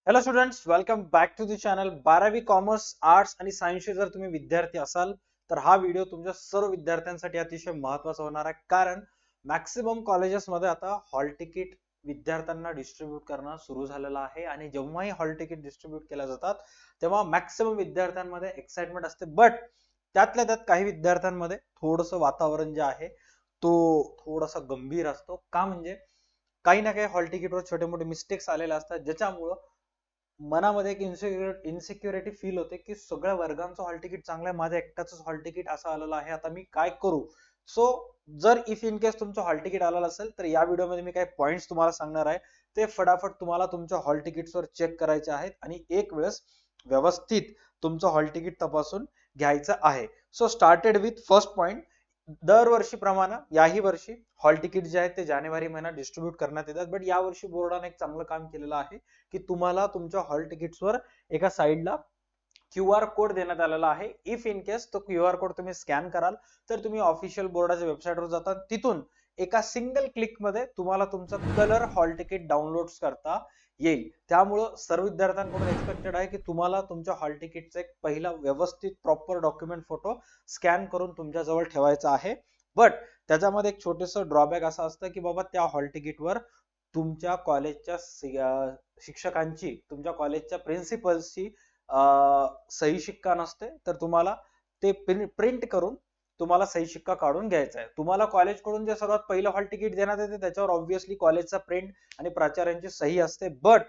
Hello students, welcome back to the channel. 12वी commerce, arts आणि सायन्सचे जर तुम्ही विद्यार्थी असाल तर हा व्हिडिओ तुमच्या सर्व विद्यार्थ्यांसाठी अतिशय महत्त्वाचा होणार आहे. कारण मॅक्सिमम कॉलेजेसमध्ये आता हॉल तिकीट विद्यार्थ्यांना डिस्ट्रीब्यूट करणं सुरू झालेलं आहे आणि जेव्हाही हॉल तिकीट डिस्ट्रीब्यूट केल्या जातात तेव्हा मॅक्सिमम विद्यार्थ्यांमध्ये एक्साइटमेंट असते. बट त्यातल्या त्यात काही विद्यार्थ्यांमध्ये थोडंसं वातावरण जे आहे तो थोडासा गंभीर असतो. का म्हणजे काही ना काही हॉल तिकीटवर छोटे मोठे मिस्टेक्स आलेले असतात, ज्याच्यामुळं मनामध्ये एक इन्सिक्युरिटी फील होते की सगळ्या वर्गांचं हॉल तिकीट चांगलं आहे, माझं एकटाच हॉल तिकीट असं आलेलं आहे, आता मी काय करू. सो जर इफ इन केस तुमचं हॉल तिकीट आलेलं असेल तर या व्हिडिओमध्ये मी काही पॉइंट्स तुम्हाला सांगणार आहे. ते फटाफट तुम्हाला तुमच्या हॉल तिकीट्सवर चेक करायचे आहेत आणि एक वेळेस व्यवस्थित तुमचं हॉल तिकीट तपासून घ्यायचं आहे. So started with first point. दरवर्षीप्रमाणे याही वर्षी हॉल तिकीट जे आहेत ते जानेवारी महिन्यात डिस्ट्रीब्यूट करण्यात येतात. बट या वर्षी बोर्डाने एक चांगलं काम केलेलं आहे की तुम्हाला तुमच्या हॉल तिकीट्सवर एका साईडला QR कोड देण्यात आलेला आहे. इफ इन केस तो QR कोड तुम्ही स्कॅन कराल तर तुम्ही ऑफिशियल बोर्डाच्या वेबसाईटवर जाता, तिथून एका सिंगल क्लिक मध्ये तुम्हाला तुमचं कलर हॉल तिकीट डाउनलोड करता येईल. त्यामुळं सर्व विद्यार्थ्यांकडून एक्सपेक्टेड आहे की तुम्हाला तुमच्या हॉल तिकीटचा एक पहिला व्यवस्थित प्रॉपर डॉक्युमेंट फोटो स्कॅन करून तुमच्या जवळ ठेवायचा आहे. बट त्याच्यामध्ये एक छोटंसं ड्रॉबॅक असं असतं की बाबा त्या हॉल तिकीटवर तुमच्या कॉलेजच्या शिक्षकांची, तुमच्या कॉलेजच्या प्रिन्सिपल्सची सही शिक्का नसते. तर तुम्हाला ते प्रिंट करून तुम्हाला सही शिक्का काढून घ्यायचा आहे. तुम्हाला कॉलेजकडून जे सर्वात पहिलं हॉल तिकीट देण्यात येते त्याच्यावर ऑब्व्हियसली कॉलेजचा प्रिंट आणि प्राचार्यांची सही असते. बट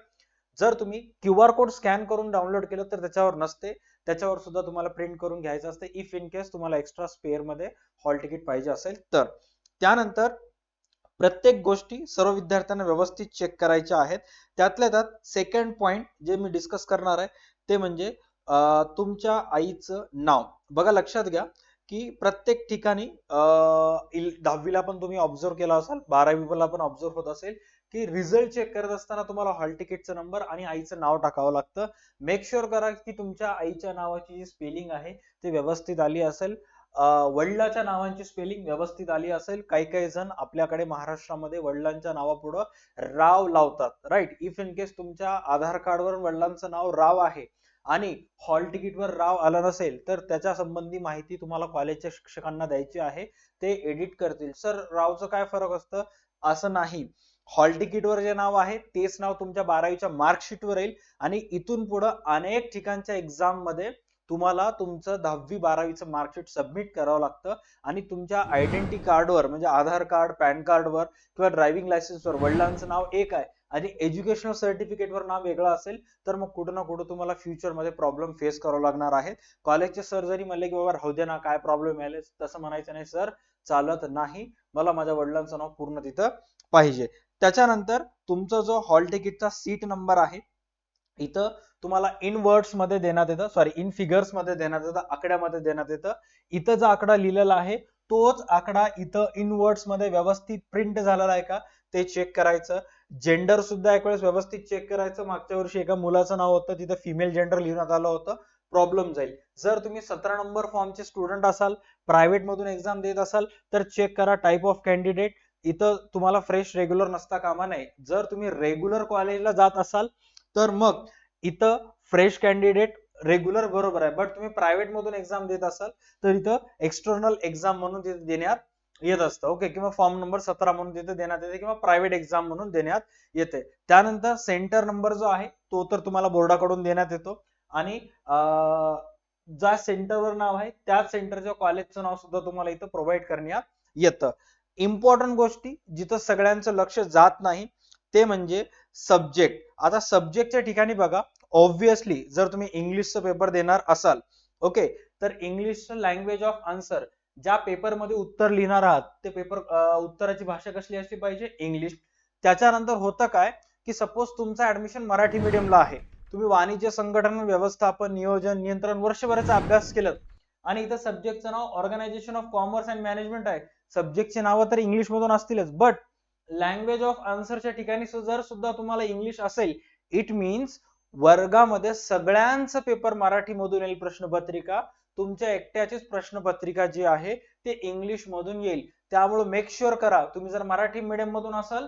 जर तुम्ही QR कोड स्कॅन करून डाउनलोड केलं तर त्याच्यावर नसते, त्याच्यावर सुद्धा तुम्हाला प्रिंट करून घ्यायचं असते इफ इन केस तुम्हाला एक्स्ट्रा स्पेअर मध्ये हॉल तिकीट पाहिजे असेल तर. त्यानंतर प्रत्येक गोष्टी सर्व विद्यार्थ्यांना व्यवस्थित चेक करायच्या आहेत. त्यातल्या त्यात सेकंड पॉइंट जे मी डिस्कस करणार आहे ते म्हणजे तुमच्या आईचं नाव. बघा, लक्षात घ्या की प्रत्येक ठिकाणी 10वीला पण तुम्ही ऑब्झर्व केला असाल, 12वीला पण ऑब्झर्व होत असेल की रिझल्ट चेक करत असताना तुम्हाला हॉल तिकीटचा नंबर आणि आईचं नाव टाकावं लागतं. मेक शुअर करा की तुमच्या आईच्या नावाची जी स्पेलिंग आहे ती व्यवस्थित आली असेल, वडिलांच्या नावांची स्पेलिंग व्यवस्थित आली असेल. काही काही जण आपल्याकडे महाराष्ट्रामध्ये वडिलांच्या नावापुढं राव लावतात, राईट. इफ इन केस तुमच्या आधार कार्डवर वडिलांचं नाव राव आहे आणि हॉल तिकीटवर राव आला नसेल तर त्याच्या संबंधी माहिती तुम्हाला कॉलेजच्या शिक्षकांना द्यायची आहे, ते एडिट करतील. सर, रावचं काय फरक असतं? असं नाही. हॉल तिकीटवर जे नाव आहे तेच नाव तुमच्या 12वीच्या मार्कशीटवर येईल आणि इथून पुढे अनेक ठिकाणच्या एक्झाम मध्ये तुम्हाला तुमचं 10वी 12वीचं मार्कशीट सबमिट करावं लागतं आणि तुमच्या आयडेंटिटी कार्डवर म्हणजे आधार कार्ड, पॅन कार्डवर किंवा ड्रायव्हिंग लायसन्सवर वडिलांचं नाव एक आहे आणि एज्युकेशनल सर्टिफिकेटवर नाव वेगळं असेल तर मग कुठं ना कुठं तुम्हाला फ्युचरमध्ये प्रॉब्लेम फेस करावं लागणार आहे. कॉलेजचे सर जरी म्हणले की बाबा राहू दे ना, काय प्रॉब्लेम आले, तसं म्हणायचं नाही. सर, चालत नाही, मला माझ्या वडिलांचं नाव पूर्ण तिथं पाहिजे. त्याच्यानंतर तुमचा जो हॉल तिकीटचा सीट नंबर आहे इथं तुम्हाला इन वर्ड्स मध्ये देण्यात येतं, सॉरी इन फिगर्स मध्ये देण्यात येतं, आकड्यामध्ये देण्यात येतं. इथं जो आकडा लिहिलेला आहे तोच आकडा इथं इन वर्ड्स मध्ये व्यवस्थित प्रिंट झालेला आहे का ते चेक करायचं. जेंडर सुद्धा एक वेळेस व्यवस्थित चेक करायचं. मागच्या वर्षी एका मुलाचं नाव होतं, तिथं फिमेल जेंडर लिहिण्यात आलं होतं, प्रॉब्लेम जाईल. जर तुम्ही 17 नंबर फॉर्मचे स्टुडंट असाल, प्रायव्हेट मधून एक्झाम देत असाल तर चेक करा टाइप ऑफ कॅन्डिडेट. इथं तुम्हाला फ्रेश रेग्युलर नसता कामा नये. जर तुम्ही रेग्युलर कॉलेजला जात असाल तर मग इथं फ्रेश कॅन्डिडेट रेग्युलर बरोबर आहे. बट तुम्ही प्रायव्हेट मधून एक्झाम देत असाल तर इथं एक्सटर्नल एक्झाम म्हणून तिथे देण्यात येत असतं, ओके, किंवा फॉर्म नंबर 17 म्हणून तिथे देण्यात येते किंवा प्रायव्हेट एक्झाम म्हणून देण्यात येते. त्यानंतर सेंटर नंबर जो आहे तो तर तुम्हाला बोर्डाकडून देण्यात येतो आणि ज्या सेंटरवर नाव आहे त्याच सेंटरच्या कॉलेजचं नाव सुद्धा तुम्हाला इथं प्रोव्हाइड करण्यात येतं. इम्पॉर्टंट गोष्टी जिथं सगळ्यांचं लक्ष जात नाही ते म्हणजे सब्जेक्ट. आता सब्जेक्टच्या ठिकाणी बघा, ऑब्व्हियसली जर तुम्ही इंग्लिशचा पेपर देणार असाल, ओके, तर इंग्लिशचं लँग्वेज ऑफ आन्सर ज्या पेपरमध्ये उत्तर लिहिणार आहात ते पेपर उत्तराची भाषा कसली असली पाहिजे? इंग्लिश. त्याच्यानंतर होतं काय की सपोज तुमचं ऍडमिशन मराठी मीडियमला आहे, तुम्ही वाणिज्य, संघटन, व्यवस्थापन, नियोजन, नियंत्रण वर्षभराचा अभ्यास केलं आणि इथं सब्जेक्टचं नाव organisation of commerce and management आहे. सब्जेक्टची नावं तर इंग्लिश मधून असतीलच, बट लँग्वेज ऑफ आन्सरच्या ठिकाणी जर सुद्धा तुम्हाला इंग्लिश असेल, इट मीन्स वर्गामध्ये सगळ्यांचं पेपर मराठी मधून येईल प्रश्नपत्रिका, तुमच्या एकट्याचीच प्रश्नपत्रिका जी आहे ते इंग्लिश मधून येईल. त्यामुळे मेक शुअर करा, तुम्ही जर मराठी मीडियम मधून असाल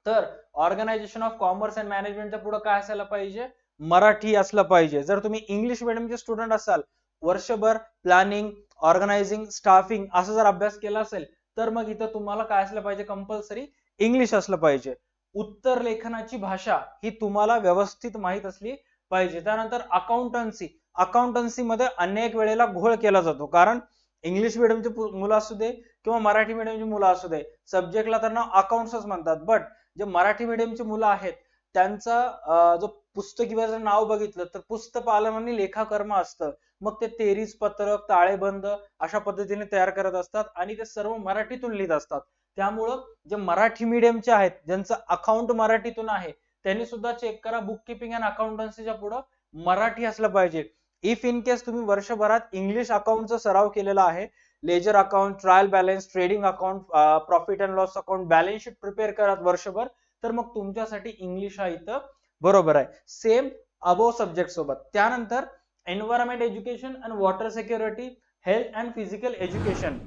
तर ऑर्गनायझेशन ऑफ कॉमर्स अँड मॅनेजमेंटच्या पुढे काय असायला पाहिजे, मराठी असलं पाहिजे. जर तुम्ही इंग्लिश मिडियमचे स्टुडंट असाल, वर्षभर प्लॅनिंग, ऑर्गनायझिंग, स्टाफिंग असा जर अभ्यास केला असेल, तर मग इथं तुम्हाला काय असलं पाहिजे, कंपल्सरी इंग्लिश असलं पाहिजे. उत्तर लेखनाची भाषा ही तुम्हाला व्यवस्थित माहित असली पाहिजे. त्यानंतर अकाउंटन्सी मध्ये अनेक वेळेला घोळ केला जातो, कारण इंग्लिश मिडियमची मुलं असू दे किंवा मराठी मिडियमची मुलं असू दे, सब्जेक्टला तर नाव अकाउंट्सच म्हणतात. बट जे मराठी मिडियमची मुलं आहेत त्यांचा जो पुस्तकी जर नाव बघितलं तर पुस्तपालन आणि लेखाकर्म असतं. मग ते तेरीस पत्रक, ताळेबंद अशा पद्धतीने तयार करत असतात आणि ते सर्व मराठीतून लिहित असतात. त्यामुळं जे मराठी मिडियमचे आहेत, ज्यांचं अकाउंट मराठीतून आहे, त्यांनी सुद्धा चेक करा, बुक किपिंग अँड अकाउंटन्सीच्या पुढं मराठी असलं पाहिजे. इफ इन केस तुम्ही वर्षभरात इंग्लिश अकाउंटचा सराव केलेला आहे, ledger account, trial balance, trading account, profit and loss account, balance sheet prepare करत वर्षभर, तर मग तुमच्यासाठी इंग्लिश हा इथं बरोबर आहे. सेम अबोव सब्जेक्ट सोबत. त्यानंतर environment education and water security, health and physical education,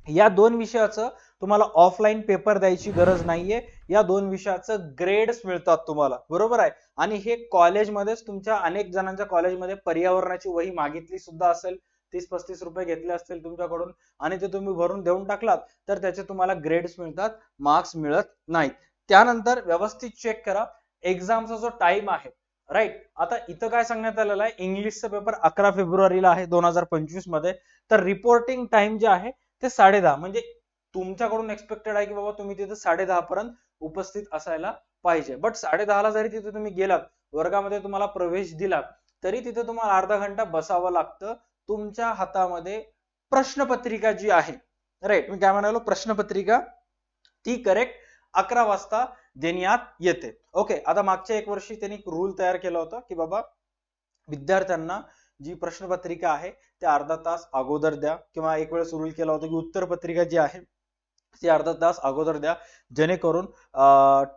या दोन विषयाचं तुम्हाला ऑफलाईन पेपर द्यायची गरज नाहीये. या दोन विषयाचं ग्रेड्स मिळतात तुम्हाला, बरोबर आहे. आणि हे कॉलेजमध्येच, तुमच्या अनेक जणांच्या कॉलेजमध्ये पर्यावरणाची वही मागितली सुद्धा असेल, 30-35 रुपये घेतले असतील तुमच्याकडून, आणि ते तुम्ही भरून देऊन टाकलात तर त्याचे तुम्हाला ग्रेड्स मिळतात, मार्क्स मिळत नाहीत. त्यानंतर व्यवस्थित चेक करा एक्झामचा जो टाइम आहे, राईट. आता इथं काय सांगण्यात आलेलं आहे, इंग्लिशचा पेपर 11 फेब्रुवारीला आहे 2025 मध्ये. तर रिपोर्टिंग टाइम जे आहे ते 10:30, म्हणजे तुमच्याकडून एक्सपेक्टेड आहे की बाबा तुम्ही तिथे 10:30 पर्यंत उपस्थित असायला पाहिजे. बट 10:30 जरी तिथे तुम्ही गेलात, वर्गामध्ये तुम्हाला प्रवेश दिला, तरी तिथे तुम्हाला अर्धा घंटा बसावं लागतं. तुमच्या हातामध्ये प्रश्नपत्रिका जी आहे, राईट, मी काय म्हणालो, प्रश्नपत्रिका ती करेक्ट 11 वाजता देण्यात येते. ओके. आता मागच्या एक वर्षी त्यांनी रूल तयार केला होता की बाबा विद्यार्थ्यांना जी प्रश्नपत्रिका आहे ते अर्धा तास अगोदर द्या, किंवा एक वेळेस रूल केला होता की उत्तर पत्रिका जी आहे ती अर्धा तास अगोदर द्या, जेणेकरून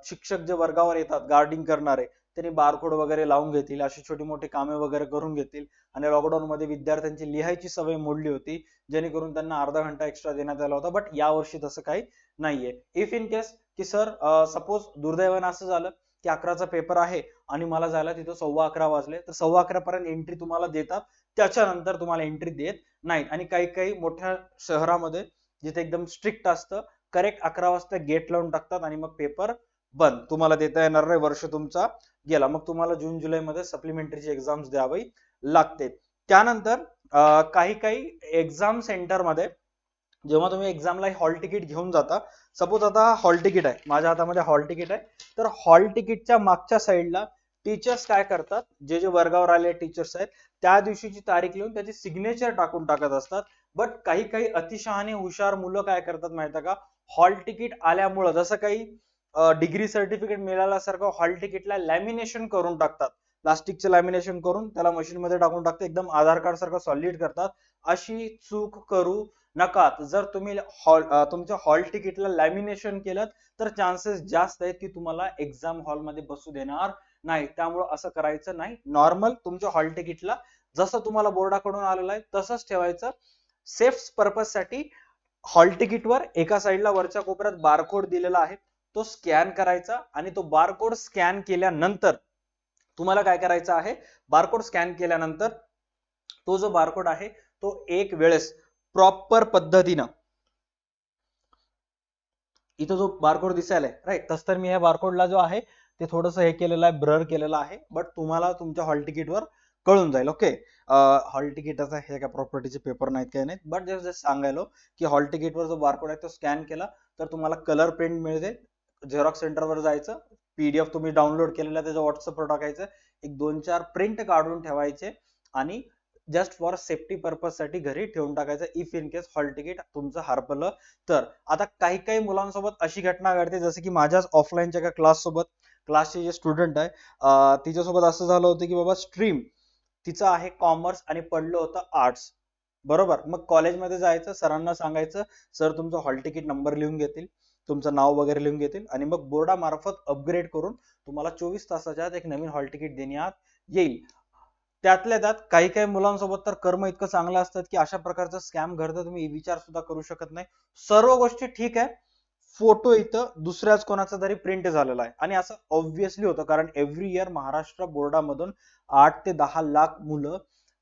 शिक्षक जे वर्गावर येतात गार्डिंग करणारे, त्यांनी बारकोड वगैरे लावून घेतील, अशी छोटी मोठी कामे वगैरे करून घेतील. आणि लॉकडाऊन मध्ये विद्यार्थ्यांची लिहायची सवय मोडली होती, जेणेकरून त्यांना अर्धा घंटा एक्स्ट्रा देण्यात आला होता. बट या वर्षी तसं काही नाहीये. इफ इन केस की सर सपोज दुर्दैवानं असं झालं की 11चा पेपर आहे आणि मला जायला तिथं 11:15 वाजले, तर 11:15 पर्यंत एंट्री तुम्हाला देतात, त्याच्यानंतर तुम्हाला एंट्री देत नाहीत. आणि काही काही मोठ्या शहरामध्ये जिथे एकदम स्ट्रिक्ट असतं, करेक्ट 11 वाजता गेट लावून टाकतात आणि मग पेपर बंद, तुम्हाला देता येणार नाही, वर्ष तुमचा गेला. मग तुम्हाला जून जुलै मध्ये सप्लिमेंटरीची एक्झाम्स द्यावी लागते. त्यानंतर काही काही एक्झाम सेंटर मध्ये जेव्हा तुम्ही एक्झामला हॉल तिकीट घेऊन जाता, सपोज आता हॉल तिकीट आहे, माझ्या हातामध्ये हॉल तिकीट आहे, तर हॉल तिकीटच्या मागच्या साईडला टीचर्स काय करतात, जे जे वर्गावर आले टीचर्स आहेत, त्या दिवशीची तारीख लिहून त्याची सिग्नेचर टाकून टाकत असतात. बट काही काही अतिशहाणे हुशार मुलं काय करतात माहिती का, हॉल तिकीट आल्यामुळं जसं काही डिग्री सर्टिफिकेट मिळाल्यासारखं हॉल तिकीटला लॅमिनेशन करून टाकतात, प्लास्टिकचे लॅमिनेशन करून त्याला मशीन मध्ये टाकून टाकतात, एकदम आधार कार्ड सारखं सॉलिड करतात. अशी चूक करू नका. जर तुम्ही तुमच्या हॉल तिकीटला लॅमिनेशन केलं तर चान्सेस जास्त आहेत की तुम्हाला एक्झाम हॉल मध्ये बसू देणार नाही. त्यामुळे असं करायचं नाही. नॉर्मल तुमच्या हॉल तिकीटला जसं तुम्हाला बोर्डाकडून आलेलं आहे तसंच ठेवायचं. सेफ पर्पज साठी हॉल तिकीटवर एका साईडला वरच्या कोपऱ्यात बारकोड दिलेला आहे, तो स्कॅन करायचा. आणि तो बारकोड स्कॅन केल्यानंतर तुम्हाला काय करायचं आहे, बारकोड स्कॅन केल्यानंतर तो जो बारकोड आहे तो एक वेळेस प्रॉपर पद्धतीनं, इथं जो बारकोड दिसायला आहे, राईट, तस तर मी या बारकोडला जो आहे ते थोडंसं हे केलेलं आहे, ब्लर केलेलं आहे. बट तुम्हाला तुमच्या हॉल तिकीटवर कळून जाईल. ओके. हॉल तिकीटाचा हे काय प्रॉपर्टीचे पेपर नाहीत, काय नाहीत, बट जस्ट सांगायलो की हॉल तिकीटवर जो बारकोड आहे तो स्कॅन केला तर तुम्हाला कलर प्रिंट मिळते. झेरॉक्स सेंटरवर जायचं, पीडीएफ तुम्ही डाउनलोड केलेला त्याचं व्हॉट्सअपवर टाकायचं, एक 2-4 प्रिंट काढून ठेवायचे आणि जस्ट फॉर सेफ्टी पर्पज साठी घरी ठेवून टाकायचं, if in case hall ticket तुमचं हरपलं तर. आता काही काही मुलांसोबत अशी घटना घडते, जसं की माझ्याच ऑफलाईनच्या एका क्लासचे जे स्टुडंट आहे, तिच्यासोबत असं झालं होतं की बाबा स्ट्रीम तिचं आहे कॉमर्स आणि पडलं होतं आर्ट्स, बरोबर. मग कॉलेजमध्ये जायचं, सरांना सांगायचं, सर तुमचं हॉल तिकीट नंबर लिहून घेतील, तुमचं नाव वगैरे लिहून घेतील आणि मग बोर्डामार्फत अपग्रेड करून तुम्हाला 24 तासाच्या आत एक नवीन हॉल तिकीट देण्यात येईल. त्यातल्या त्यात काही काही मुलांसोबत तर कर्म इतकं चांगलं असतात की अशा प्रकारचं स्कॅम घडतं, तुम्ही विचार सुद्धा करू शकत नाही. सर्व गोष्टी ठीक आहे, फोटो इथं दुसऱ्याच कोणाचा तरी प्रिंट झालेला आहे. आणि असं ऑब्व्हियसली होतं, कारण एव्हरी इयर महाराष्ट्र बोर्डामधून 8 ते 10 लाख मुलं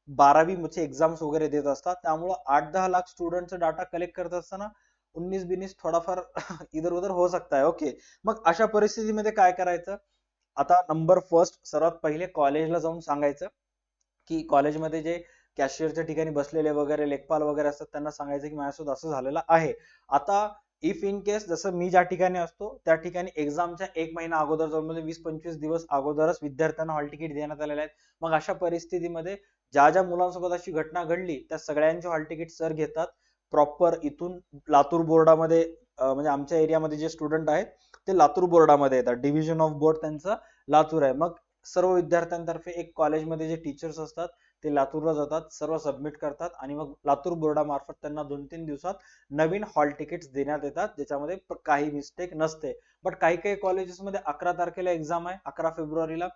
12वीचे एक्झाम्स वगैरे देत असतात. त्यामुळं 8-10 लाख स्टुडंटचा डाटा कलेक्ट करत असताना 19-20 थोडाफार इधर उधर हो सकता है. ओके, मग अशा परिस्थितीमध्ये काय करायचं? आता नंबर फर्स्ट, सर्वात पहिले कॉलेजला जाऊन सांगायचं की कॉलेजमध्ये जे कॅशियरच्या ठिकाणी बसलेले वगैरे लेखपाल वगैरे असतात त्यांना सांगायचं की माझ्यासोबत असं झालेलं आहे. आता इफ इन केस जसं मी ज्या ठिकाणी असतो त्या ठिकाणी एक्झामच्या 1 महिना अगोदर जाऊन म्हणजे 20-25 दिवस अगोदरच विद्यार्थ्यांना हॉल तिकीट देण्यात आलेले आहेत. मग अशा परिस्थितीमध्ये ज्या ज्या मुलांसोबत अशी घटना घडली त्या सगळ्यांचे हॉल तिकीट सर घेतात. प्रॉपर इथून लातूर बोर्डामध्ये म्हणजे आमच्या एरियामध्ये जे स्टुडंट आहेत ते लातूर बोर्डामध्ये येतात. डिव्हिजन ऑफ बोर्ड त्यांचं लातूर आहे. मग सर्व विद्यार्थ्यांतर्फे एक कॉलेजमध्ये जे टीचर्स असतात ते लातूरला जातात, सर्व सबमिट करतात आणि मग लातूर बोर्डामार्फत त्यांना 2-3 दिवसात नवीन हॉल तिकीट्स देण्यात येतात, ज्याच्यामध्ये काही मिस्टेक नसते. बट काही काही कॉलेजेसमध्ये 11 तारखेला एक्झाम आहे, 11 फेब्रुवारीला,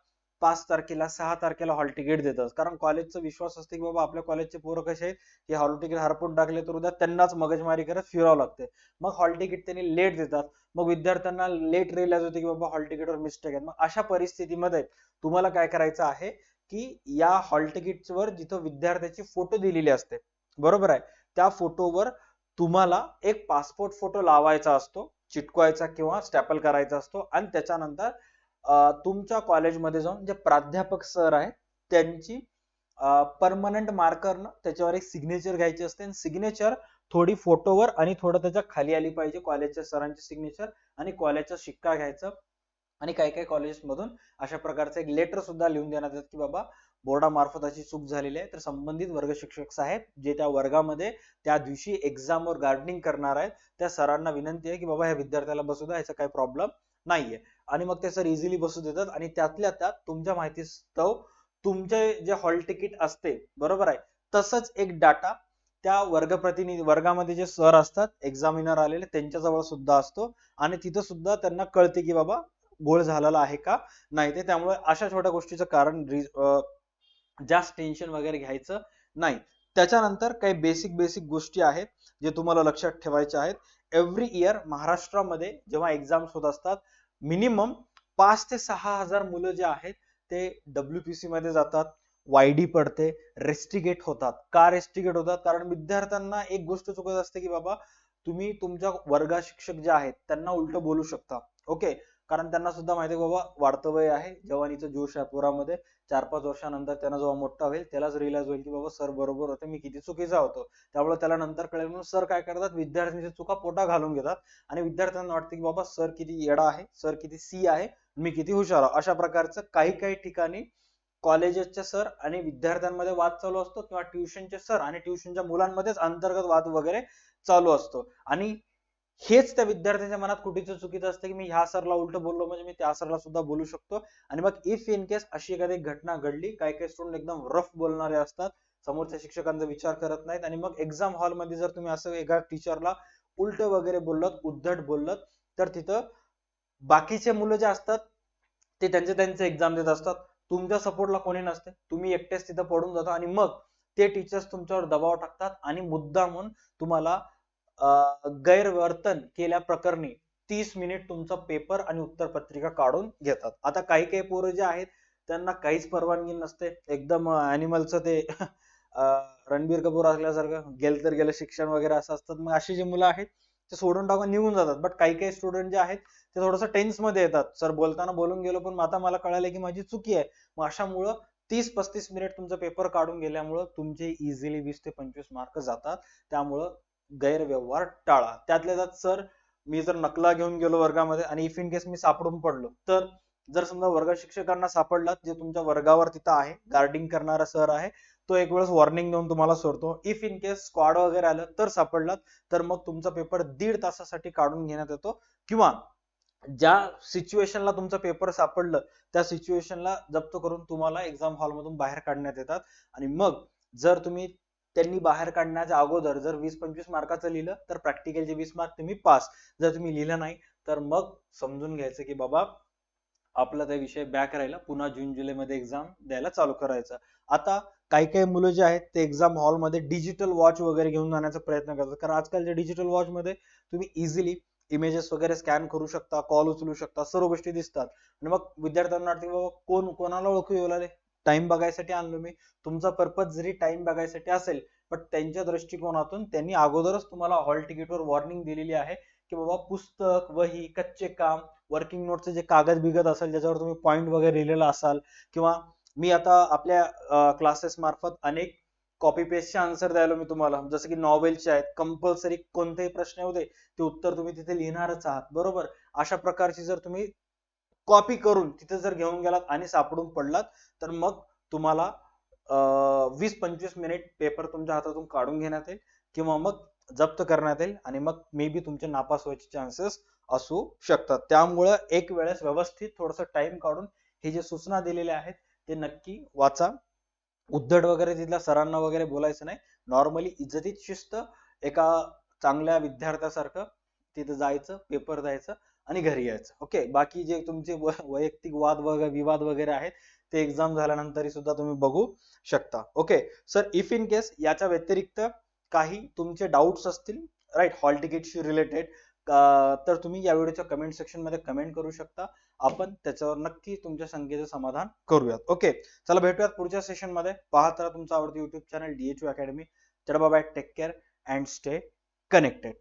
5 तारखेला, 6 तारखेला हॉल तिकीट देतात. कारण कॉलेजचा विश्वास असते की बाबा आपल्या कॉलेजचे पोरं कसे आहेत की हॉल तिकीट हरपून टाकले तर उद्या त्यांनाच मगजमारी करत फिरावं लागते. मग हॉल तिकीट त्यांनी लेट देतात. मग विद्यार्थ्यांना लेट रिअलाइज होते की बाबा हॉल तिकीटवर मिस्टेक आहे. मग अशा परिस्थितीमध्ये तुम्हाला काय करायचं आहे की या हॉल तिकीटवर जिथं विद्यार्थ्याची फोटो दिलेली असते, बरोबर आहे, त्या फोटोवर तुम्हाला एक पासपोर्ट फोटो लावायचा असतो, चिटकवायचा किंवा स्टॅपल करायचा असतो. आणि त्याच्यानंतर तुमच्या कॉलेजमध्ये जाऊन जे प्राध्यापक सर आहेत त्यांची परमनंट मार्करनं त्याच्यावर एक सिग्नेचर घ्यायची असते. सिग्नेचर थोडी फोटोवर आणि थोडं त्याच्या खाली आली पाहिजे, कॉलेजच्या सरांची सिग्नेचर आणि कॉलेजचा शिक्का घ्यायचा. आणि काही काही कॉलेजेसमधून अशा प्रकारचं एक लेटर सुद्धा लिहून देण्यात येतात की बाबा बोर्डामार्फत अशी चूक झालेली आहे, तर संबंधित वर्ग शिक्षक साहेब जे त्या वर्गामध्ये त्या दिवशी एक्झामवर गार्डनिंग करणार आहेत त्या सरांना विनंती आहे की बाबा ह्या विद्यार्थ्याला बसू द्या, ह्याचा काही प्रॉब्लेम नाहीये. आणि मग ते सर इझिली बसू देतात. आणि त्यातल्या त्यात तुमच्या माहितीस्तव तुमचे जे हॉल तिकीट असते, बरोबर आहे, तसंच एक डाटा त्या वर्गप्रतिनिधी वर्गामध्ये जे सर असतात एक्झामिनर आलेले त्यांच्याजवळ सुद्धा असतो. आणि तिथं सुद्धा त्यांना कळते की बाबा गोळ झालेला आहे का नाही ते. त्यामुळे अशा छोट्या गोष्टीचं कारण जास्त टेन्शन वगैरे घ्यायचं नाही. त्याच्यानंतर काही बेसिक बेसिक गोष्टी आहेत जे तुम्हाला लक्षात ठेवायच्या आहेत. एव्हरी इयर महाराष्ट्रामध्ये जेव्हा एक्झाम्स होत असतात मिनिमम 5 ते 6 हजार मुलं जे आहेत ते WPC मध्ये जातात, वायडी पडते, रेस्टिगेट होतात. का रेस्टिगेट होतात? कारण विद्यार्थ्यांना एक गोष्ट चुकत असते की बाबा तुम्ही तुमच्या वर्गा शिक्षक जे आहेत त्यांना उलट बोलू शकता. ओके, कारण त्यांना सुद्धा माहिती आहे बाबा वाढतं वय आहे, जवानीचं जोश आहे पोरामध्ये, 4-5 वर्षानंतर त्यांना जेव्हा मोठा होईल त्यालाच रिअलाइज होईल की बाबा सर बरोबर होते, मी किती चुकीचा होतो. त्यामुळे त्याला नंतर कळेल म्हणून सर काय करतात, विद्यार्थ्यांच्या चुका पोटा घालून घेतात. आणि विद्यार्थ्यांना वाटतं की बाबा सर किती येडा आहे, सर किती सी आहे, मी किती हुशार आहे. अशा प्रकारचं काही काही ठिकाणी कॉलेजेसचे सर आणि विद्यार्थ्यांमध्ये वाद चालू असतो किंवा ट्युशनचे सर आणि ट्युशनच्या मुलांमध्येच अंतर्गत वाद वगैरे चालू असतो. आणि हेच त्या विद्यार्थ्यांच्या मनात कुठेतरी चुकीचं असतं की मी ह्या सरला उलट बोललो म्हणजे मी त्या सरला सुद्धा बोलू शकतो. आणि मग इफ इन केस अशी एखादी घटना घडली, काही काही स्टुडंट एकदम रफ बोलणारे असतात, समोरच्या शिक्षकांचा विचार करत नाहीत, आणि मग एक्झाम हॉलमध्ये जर तुम्ही असं एका टीचरला उलट वगैरे बोललात, उद्धट बोललात, तर तिथं बाकीचे मुलं जे असतात ते त्यांचे एक्झाम देत असतात. तुमच्या सपोर्टला कोणी नसते, तुम्ही एकटेच तिथं पडून जाता. आणि मग ते टीचर्स तुमच्यावर दबाव टाकतात आणि मुद्दामून तुम्हाला गैरवर्तन केल्या प्रकरणी 30 मिनिट तुमचा पेपर आणि उत्तरपत्रिका काढून घेतात. आता काही काही पोरं जे आहेत त्यांना काहीच परवानगी नसते, एकदम अॅनिमलचं ते रणबीर कपूर असल्यासारखं गेल तर गेलं शिक्षण वगैरे असं असतात. मग अशी जी मुलं आहेत ते सोडून टाकून निघून जातात. बट काही काही स्टुडंट जे आहेत ते थोडंसं टेन्स मध्ये येतात, सर बोलताना बोलून गेलो पण आता मला कळालं की माझी चुकी आहे. मग अशामुळं 30-35 मिनिट तुमचा पेपर काढून गेल्यामुळं तुमचे इझिली 20 ते 25 मार्क जातात. त्यामुळं गैरव्यवहार टाळा. त्यातल्या त्यात सर मी जर नकला घेऊन गेलो वर्गामध्ये आणि इफ इन केस मी सापडून पडलो, तर जर समजा वर्ग शिक्षकांना सापडलात जे तुमच्या वर्गावर तिथं आहे, गार्डिंग करणारा सर आहे, तो एक वेळेस वॉर्निंग देऊन तुम्हाला सोडतो. इफ इन केस स्क्वॉड वगैरे आलं तर सापडलात तर मग तुमचा पेपर 1.5 तासासाठी काढून घेण्यात येतो. किंवा ज्या सिच्युएशनला तुमचं पेपर सापडलं त्या सिच्युएशनला जप्त करून तुम्हाला एक्झाम हॉलमधून बाहेर काढण्यात येतात. आणि मग जर तुम्ही त्यांनी बाहेर काढण्याच्या अगोदर जर 20-25 मार्काचं लिहिलं तर प्रॅक्टिकलचे 20 मार्क तुम्ही पास. जर तुम्ही लिहिलं नाही तर मग समजून घ्यायचं की बाबा आपला त्या विषय बॅक राहिला, पुन्हा जून-जुलैमध्ये एक्झाम द्यायला चालू करायचं. आता काही काही मुलं जे आहेत ते एक्झाम हॉलमध्ये डिजिटल वॉच वगैरे घेऊन जाण्याचा प्रयत्न करतात, कारण आजकालच्या डिजिटल वॉच मध्ये तुम्ही इझिली इमेजेस वगैरे स्कॅन करू शकता, कॉल उचलू शकता, सर्व गोष्टी दिसतात. आणि मग विद्यार्थ्यांना वाटते बाबा कोण कोणाला ओळखू येऊ लागले, टाइम बघायसाठी आणलो मी. तुमचा पर्पज जरी टाइम बघायसाठी असेल, पण त्यांच्या दृष्टिकोनातून त्यांनी अगोदरच तुम्हाला हॉल तिकीटवर वॉर्निंग दिलेली आहे की बाबा पुस्तक, वही, कच्चे काम, वर्किंग नोटचे जे कागद बिगद असेल ज्याच्यावर तुम्ही पॉइंट वगैरे लिहिलेला असाल, किंवा मी आता आपल्या क्लासेस मार्फत अनेक कॉपी पेस्टचे आन्सर द्यायला मी तुम्हाला, जसं की नॉवेलचे आहेत, कंपल्सरी कोणतेही प्रश्न येऊ दे ते उत्तर तुम्ही तिथे लिहिणारच आहात, बरोबर. अशा प्रकारची जर तुम्ही कॉपी करून तिथे जर घेऊन गेलात आणि सापडून पडलात, तर मग तुम्हाला 20-25 मिनिट पेपर तुमच्या हातातून काढून घेण्यात येईल, किंवा मग जप्त करण्यात येईल, आणि मग मे बी तुमचे नापास व्हायचे चान्सेस असू शकतात. त्यामुळं एक वेळेस व्यवस्थित थोडस टाइम काढून हे जे सूचना दिलेल्या आहेत ते नक्की वाचा. उद्धट वगैरे तिथल्या सरांना वगैरे बोलायचं नाही. नॉर्मली इज्जतीत शिस्त, एका चांगल्या विद्यार्थ्यासारखं तिथे जायचं, पेपर द्यायचं आणि घरी यायचं. ओके, बाकी जे तुमचे वैयक्तिक वाद वगैरे विवाद वगैरे आहेत ते एक्झाम झाल्यानंतर सुद्धा तुम्ही बघू शकता. Okay sir, if in case याच्या व्यतिरिक्त काही तुमचे डाऊट्स असतील, राईट, हॉल तिकीटशी रिलेटेड, तर तुम्ही या व्हिडिओच्या कमेंट सेक्शन मध्ये कमेंट करू शकता. आपण त्याच्यावर नक्की तुमच्या शंकेचं समाधान करूयात. ओके, चला भेटूयात पुढच्या सेशन मध्ये. पाहत राहा तुमचं आवडतं युट्यूब चॅनल DHU अकॅडमी. चला bye, take care and stay connected.